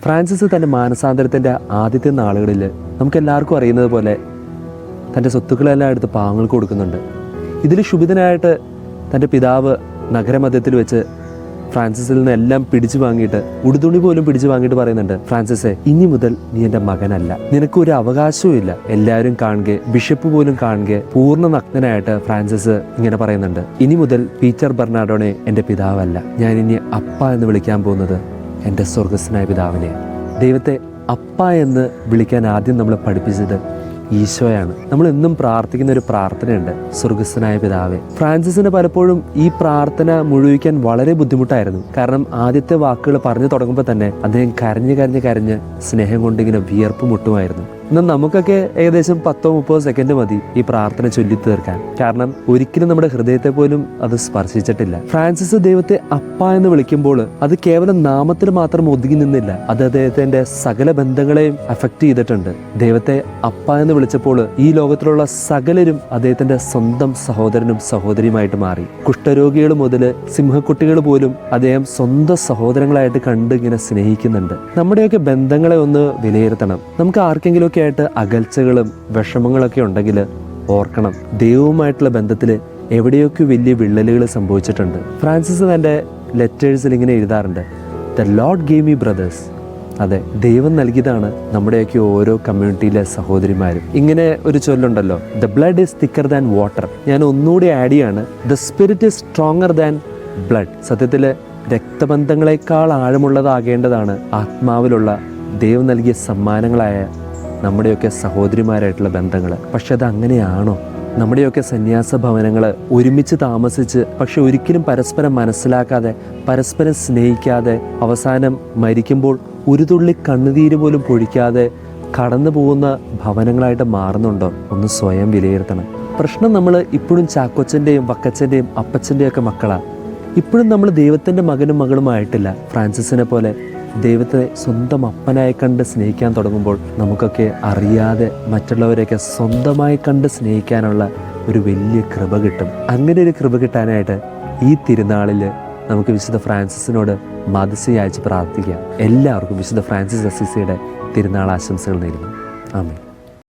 Francis തൻ്റെ മാനസാന്തരത്തിൻ്റെ ആദ്യത്തെ നാളുകളിൽ നമുക്കെല്ലാവർക്കും അറിയുന്നത് പോലെ തൻ്റെ സ്വത്തുക്കളെല്ലാം എടുത്ത് പാവങ്ങൾക്ക് കൊടുക്കുന്നുണ്ട്. ഇതിൽ ക്ഷുഭിതനായിട്ട് തൻ്റെ പിതാവ് നഗരമധ്യത്തിൽ വെച്ച് ഫ്രാൻസിസിൽ നിന്ന് എല്ലാം പിടിച്ചു വാങ്ങിയിട്ട് ഉടുതുണി പോലും പിടിച്ചു വാങ്ങിയിട്ട് പറയുന്നുണ്ട്, ഫ്രാൻസിസെ, ഇനി മുതൽ നീ എൻ്റെ മകനല്ല, നിനക്കൊരു അവകാശവും ഇല്ല. എല്ലാവരും കാണുക, ബിഷപ്പ് പോലും കാണുക, പൂർണ്ണ നഗ്നനായിട്ട് ഫ്രാൻസിസ് ഇങ്ങനെ പറയുന്നുണ്ട്, ഇനി മുതൽ പീറ്റർ ബെർണാഡോനെ എൻ്റെ പിതാവല്ല, ഞാൻ ഇനി അപ്പ എന്ന് വിളിക്കാൻ പോകുന്നത് എൻ്റെ സ്വർഗസ്ഥനായ പിതാവിനെ. ദൈവത്തെ അപ്പ എന്ന് വിളിക്കാൻ ആദ്യം നമ്മളെ പഠിപ്പിച്ചത് ഈശോയാണ്. നമ്മൾ എന്നും പ്രാർത്ഥിക്കുന്ന ഒരു പ്രാർത്ഥനയുണ്ട്, സ്വർഗസ്ഥനായ പിതാവേ. ഫ്രാൻസിസിന് പലപ്പോഴും ഈ പ്രാർത്ഥന മുഴുവിക്കാൻ വളരെ ബുദ്ധിമുട്ടായിരുന്നു. കാരണം ആദ്യത്തെ വാക്കുകൾ പറഞ്ഞു തുടങ്ങുമ്പോൾ തന്നെ അദ്ദേഹം കരഞ്ഞ് സ്നേഹം കൊണ്ട് ഇങ്ങനെ വിയർപ്പ് മുട്ടുമായിരുന്നു. എന്നാൽ നമുക്കൊക്കെ ഏകദേശം 10-30 സെക്കൻഡ് മതി ഈ പ്രാർത്ഥന ചൊല്ലി തീർക്കാൻ. കാരണം ഒരിക്കലും നമ്മുടെ ഹൃദയത്തെ പോലും അത് സ്പർശിച്ചിട്ടില്ല. ഫ്രാൻസിസ് ദൈവത്തെ അപ്പ എന്ന് വിളിക്കുമ്പോൾ അത് കേവലം നാമത്തിൽ മാത്രം ഒതുങ്ങി നിന്നില്ല, അത് അദ്ദേഹത്തിന്റെ സകല ബന്ധങ്ങളെയും അഫക്റ്റ് ചെയ്തിട്ടുണ്ട്. ദൈവത്തെ അപ്പ എന്ന് വിളിച്ചപ്പോൾ ഈ ലോകത്തിലുള്ള സകലരും അദ്ദേഹത്തിന്റെ സ്വന്തം സഹോദരനും സഹോദരിയുമായിട്ട് മാറി. കുഷ്ഠരോഗികൾ മുതൽ സിംഹക്കുട്ടികൾ പോലും അദ്ദേഹം സ്വന്തം സഹോദരങ്ങളായിട്ട് കണ്ട് ഇങ്ങനെ സ്നേഹിക്കുന്നുണ്ട്. നമ്മുടെയൊക്കെ ബന്ധങ്ങളെ ഒന്ന് വിലയിരുത്തണം. നമുക്ക് ആർക്കെങ്കിലും ആയിട്ട് അകൽച്ചകളും വിഷമങ്ങളൊക്കെ ഉണ്ടെങ്കിൽ ഓർക്കണം, ദൈവവുമായിട്ടുള്ള ബന്ധത്തിൽ എവിടെയൊക്കെ വലിയ വിള്ളലുകൾ സംഭവിച്ചിട്ടുണ്ട്. ഫ്രാൻസിസ് തൻ്റെ ലെറ്റേഴ്സിൽ ഇങ്ങനെ എഴുതാറുണ്ട്, the Lord gave me brothers. അതെ, ദൈവം നൽകിയതാണ് നമ്മുടെയൊക്കെ ഓരോ കമ്മ്യൂണിറ്റിയിലെ സഹോദരിമാരും. ഇങ്ങനെ ഒരു ചൊല്ലുണ്ടല്ലോ, the blood is thicker than water. ഞാൻ ഒന്നുകൂടി ആഡ് ചെയ്യാണ്, the spirit is stronger than blood. സത്യത്തിൽ രക്തബന്ധങ്ങളെക്കാൾ ആഴമുള്ളതാകേണ്ടതാണ് ആത്മാവിലുള്ള ദൈവം നൽകിയ സമ്മാനങ്ങളായ നമ്മുടെയൊക്കെ സഹോദരിമാരായിട്ടുള്ള ബന്ധങ്ങൾ. പക്ഷെ അത് അങ്ങനെയാണോ? നമ്മുടെയൊക്കെ സന്യാസ ഭവനങ്ങൾ ഒരുമിച്ച് താമസിച്ച് പക്ഷെ ഒരിക്കലും പരസ്പരം മനസ്സിലാക്കാതെ, പരസ്പരം സ്നേഹിക്കാതെ, അവസാനം മരിക്കുമ്പോൾ ഒരു തുള്ളി കണ്ണുനീര് പോലും പൊഴിക്കാതെ കടന്നു പോകുന്ന ഭവനങ്ങളായിട്ട് മാറുന്നുണ്ടോ? ഒന്ന് സ്വയം വിലയിരുത്തണം. പ്രശ്നം നമ്മൾ ഇപ്പോഴും ചാക്കോച്ചൻ്റെയും വക്കച്ചൻ്റെയും അപ്പച്ചൻ്റെയും ഒക്കെ മക്കളാണ്. ഇപ്പോഴും നമ്മൾ ദൈവത്തിൻ്റെ മകനും മകളുമായിട്ടില്ല. ഫ്രാൻസിസിനെ പോലെ ദൈവത്തെ സ്വന്തം അപ്പനായി കണ്ട് സ്നേഹിക്കാൻ തുടങ്ങുമ്പോൾ നമുക്കൊക്കെ അറിയാതെ മറ്റുള്ളവരെയൊക്കെ സ്വന്തമായി കണ്ട് സ്നേഹിക്കാനുള്ള ഒരു വലിയ കൃപ കിട്ടും. അങ്ങനെ ഒരു കൃപ കിട്ടാനായിട്ട് ഈ തിരുനാളിൽ നമുക്ക് വിശുദ്ധ ഫ്രാൻസിസിനോട് മാധ്യസ്ഥ യാചിച്ച് പ്രാർത്ഥിക്കാം. എല്ലാവർക്കും വിശുദ്ധ ഫ്രാൻസിസ് അസീസിയുടെ തിരുനാൾ ആശംസകൾ നേരുന്നു. ആമേൻ.